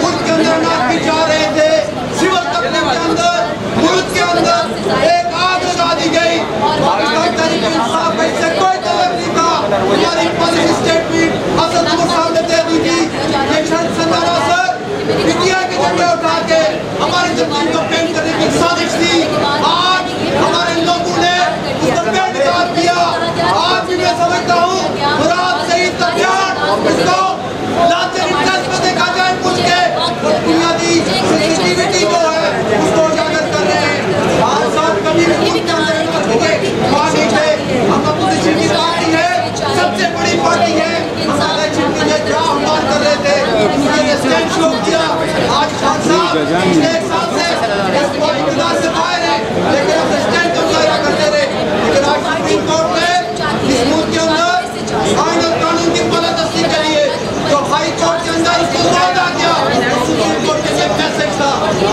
मुल्क के अंदर नाफी जा रहे थे, सिविल तकलीफ के अंदर मुल्क के अंदर एक आग लगा दी गई। पाकिस्तान तहरीक इंसाफ का इससे कोई तलब नहीं था। हमारी पॉलिसी स्टेटमेंट असद को सामने दे दी थी। ये संदारा सर इंडिया के झंडे उठा के हमारे जमीन को पेंट करने की साजिश थी। आज हमारे लोगों ने उसको पेंट कर दिया। आज भी मैं समझता हूँ मुराद सईद का बयान उसको लाते इंटरेस्ट में देखा जाए पूछ के और बुनियादी सेंसिटिविटी जो है उसको उजागर कर रहे हैं। आज साहब कभी भी मुल्क के अंदर पार्टी थे, हम अपोजिशन की पार्टी है, सबसे बड़ी पार्टी है। हम इलेक्शन के लिए क्या आह्वान कर रहे थे, उसने स्टैंड शो किया। आज खान साहब पिछले 1 साल से इक़्तिदार से बाहर है, लेकिन अपने स्टैंड को मुजाहिरा करते रहे। लेकिन आज सुप्रीम कोर्ट ने इस मुल्क के अंदर आईन और कानून की बालादस्ती के लिए जो हाई कोर्ट के अंदर उसको वादा किया, सुप्रीम कोर्ट के लिए मैसेज था।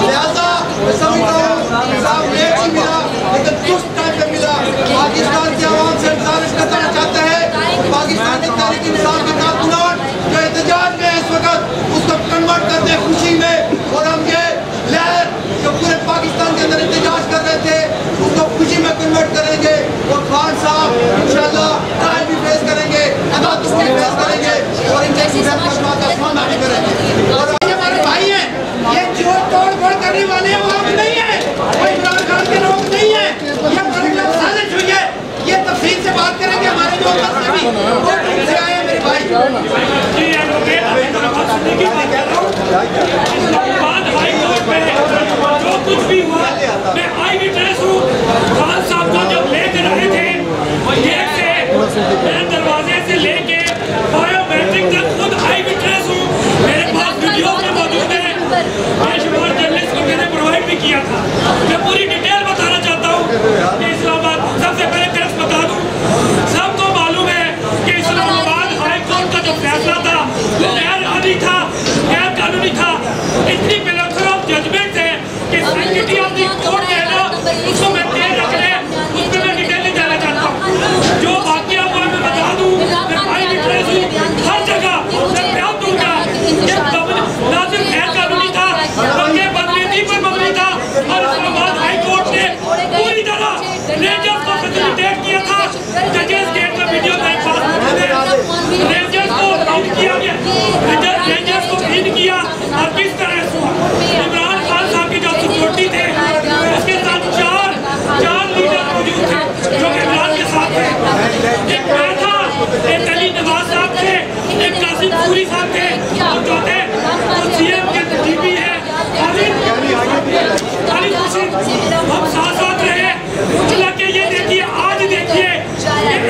लिहाजा मैं समझता हूँ इंसाफ लेट ही मिला, लेकिन दुष्ट टाइम पे मिला। पाकिस्तान की आवाम से गुजारिश करना चाहते हैं पाकिस्तानी तहरीक इंसाफ के कारकुनान जो एहतजाज में इस वक्त उसको कन्वर्ट कर दे खुशी में, और हम ये लहर जो पूरे पाकिस्तान के अंदर एहतजाज कर रहे थे उसको खुशी में कन्वर्ट करेंगे। और खान साहब इंशाल्लाह ट्रायल भी फेस करेंगे, अदालत भी फेस करेंगे और इनके सामना भी करेंगे। और हमारे भाई हैं, ये जो तोड़ फोड़ करने वाले लोग नहीं है, कोई इमरान खान के लोग नहीं है, ये बड़ी साजिश हुई है। ये तफसील से बात करेंगे हमारे लोग से भी, वो से आए हैं मेरे भाई। जो कुछ भी हुआ मैं आई विटनेस हूँ। खान साहब को जब लेकर आए थे गेट से मैं दरवाजे से लेके बायोमेट्रिक तक खुद आई विटनेस हूँ। मेरे पास वीडियो में मौजूद है, बेशुमार जर्नलिस्ट को मैंने प्रोवाइड भी किया था। मैं पूरी डिटेल बताना चाहता हूँ। इस्लामाबाद सबसे पहले टेस्ट बता दूँ, सबको मालूम है कि इस्लामाबाद हाई कोर्ट का जो फैसला था वो गैर था, गैर कानूनी था। इतनी बेलखर ऑफ जजमेंट है कि सैंक्टिटी ऑफ द कोर्ट है ना, उसको मैं देर रख रहे हैं, उस पर मैं डिटेल नहीं जाना चाहता हूँ। जो वाकया हुआ मैं बता दूँ, मैं भाई विटनेस हूँ, हर जगह मैं बयान दूंगा कि नाज़िम गैर कानूनी था, बल्कि बदनीति पर मबनी था। और इस्लामाबाद हाई कोर्ट ने पूरी तरह रेंजर्स को फैसिलिटेट किया था। जजेस गेट का वीडियो मेरे पास है, रेंजर्स को आउट किया गया, रेंजर्स को फीड किया और किस तरह से इमरान खान साहब के जो सिक्योरिटी थे उसके साथ चार लीडर मौजूद थे जो कि इमरान के साथ थे। एक मैं था, एक अली नवाज साहब थे, एक कासिम सूरी साहब थे और चौथे तो सीएम के डीपी है हम साथ साथ रहे। हालांकि ये देखिए, आज देखिए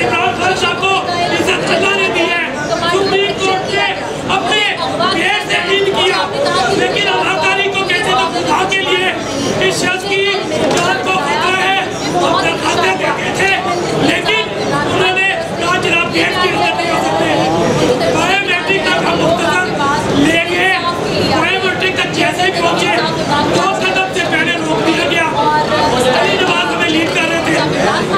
इमरान खान साहब को इज्जत अल्लाह ने दी है। सुप्रीम कोर्ट ने अपने पेड़ से इन किया, लेकिन अदाकारी को कहते तो खुदा के लिए इस शख्स की जान को खतरा है हम दरखास्तें देते थे, लेकिन उन्होंने कहा जनाब गेट की इज्जत नहीं हो सकते। बायोमेट्रिक तक हम मुख्तसर ले गए, बायोमेट्रिक तक जैसे ही पहुंचे 2 कदम से पहले रोक दिया गया। अली नवाज हमें लीड कर रहे थे,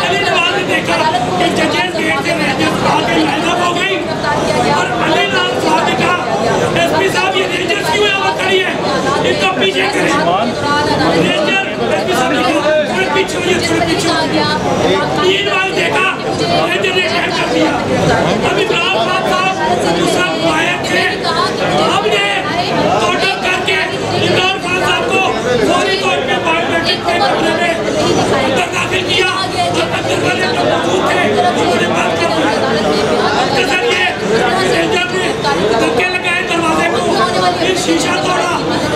अली नवाज ने देखा कि जजेस गेट से रेंजर्स आके लाइन अप हो गई और अली नवाज साहब ने कहा एसपी साहब ये रेंजर्स क्यों यहाँ पर खड़ी है, इनको पीछे करें। रेंजर एसपी साहब ने कहा थोड़े पीछे हुई, थोड़े पीछे। 3 बार देखा, रेंजर ने हैक कर दिया। अब इमरान खान साहब दूसरा मुआयन थे, हमने ऑर्डर करके इमरान खान साहब को फौरी तौर पे बायोमेट्रिक के कमरे में अंदर दाखिल किया और अंदर वाले जो मौजूद थे उन्होंने बात कर दी। सर ये रेंजर ने धक्के लगाए दरवाजे को, फिर शीशा तोड़ा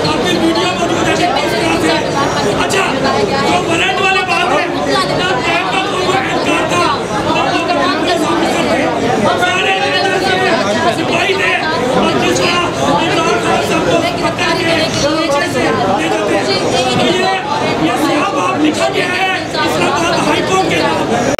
और फिर वीडियो मौजूद है कि किस तरह से। अच्छा, जो वारंट वाले बात है ना, टाइम का कोई इनकार था, सारे सिपाही थे और दूसरा इमरान खान साहब को पकड़ के नीचे से ले जाते हैं। ये साहब आप लिखा गया है इस्लामाबाद हाई कोर्ट के नाम।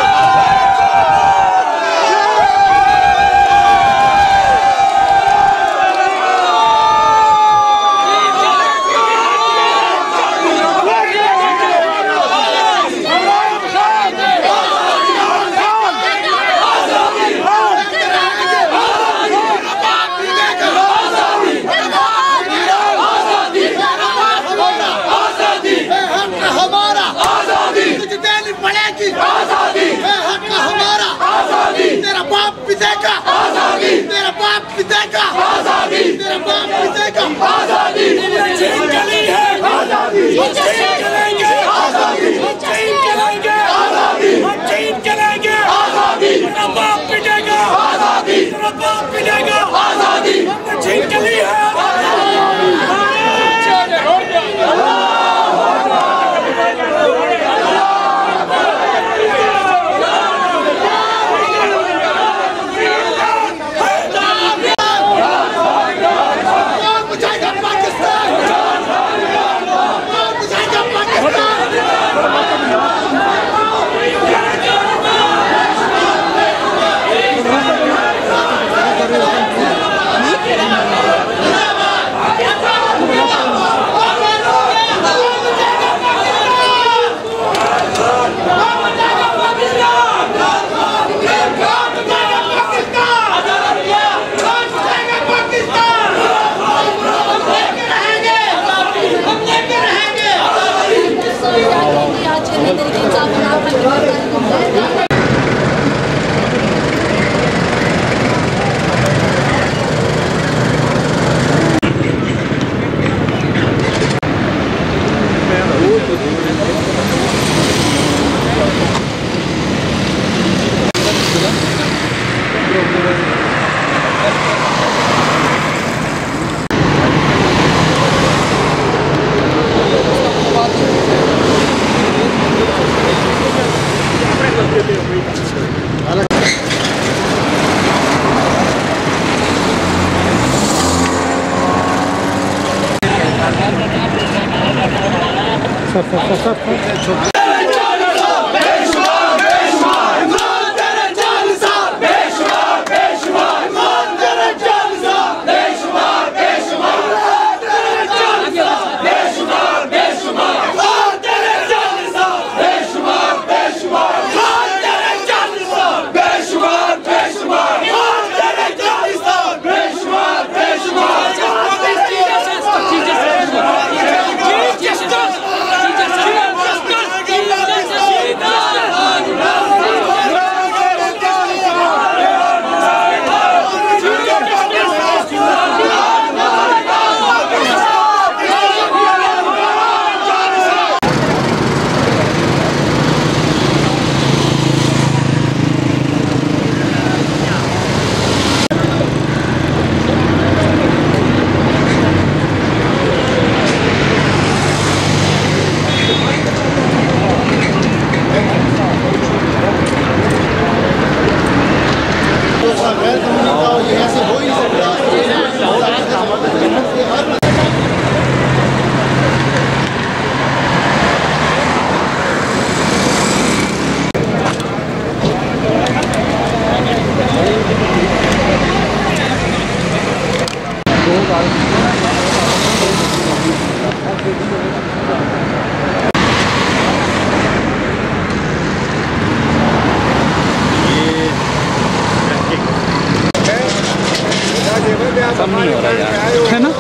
कम नहीं हो रहा यार, है ना।